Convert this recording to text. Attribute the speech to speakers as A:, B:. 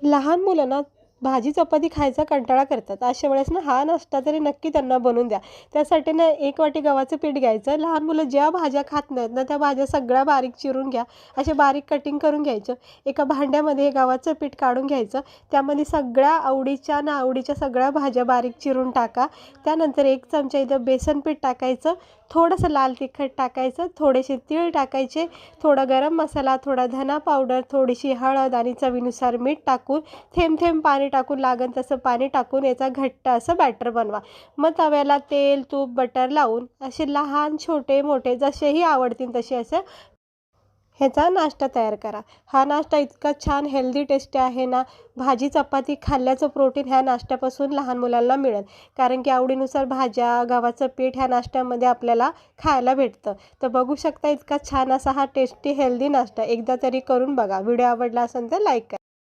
A: लहान मुलं ना भाजी चपाती खायचा कंटाळा करतात. अशा वेळेस ना हा नाश्ता तरी नक्की त्यांना बनवून द्या. त्यासाठी ना 1 वाटी गव्हाचं पीठ घ्यायचं. लहान मुलं ज्या भाज्या खात नाहीत ना, त्या भाज्या सगळ्या बारीक चिरून घ्या. असे बारीक कटिंग करून घ्यायचं. एका भांड्यामध्ये हे गव्हाचं पीठ काढून घ्यायचं. त्यामध्ये सगळ्या आवडीच्या ना आवडीच्या सगळ्या भाज्या बारीक चिरून टाका. त्यानंतर 1 चमचा इथं बेसन पीठ टाकायचं. थोडंसं लाल तिखट टाकायचं. थोडेसे तीळ टाकायचे. थोडा गरम मसाला, थोडा धना पावडर, थोडीशी हळद आणि चवीनुसार मीठ टाकून थेंब थेंब पाणी टाकून लागेल तसं पाणी टाकून याचा घट्ट असं बॅटर बनवा. मग तव्याला तेल, तूप, बटर लावून असे लहान, छोटे, मोठे जसेही आवडतील तसे असं ह्याचा नाश्ता तयार करा. हा नाश्ता इतका छान हेल्दी टेस्टी आहे ना, भाजी चपाती खाल्ल्याचं प्रोटीन ह्या नाश्त्यापासून लहान मुलांना मिळेल. कारण की आवडीनुसार भाज्या, गव्हाचं पीठ ह्या नाश्त्यामध्ये आपल्याला खायला भेटतं. तर बघू शकता इतका छान असा हा टेस्टी हेल्दी नाश्ता एकदा तरी करून बघा. व्हिडिओ आवडला असेल तर लाईक करा.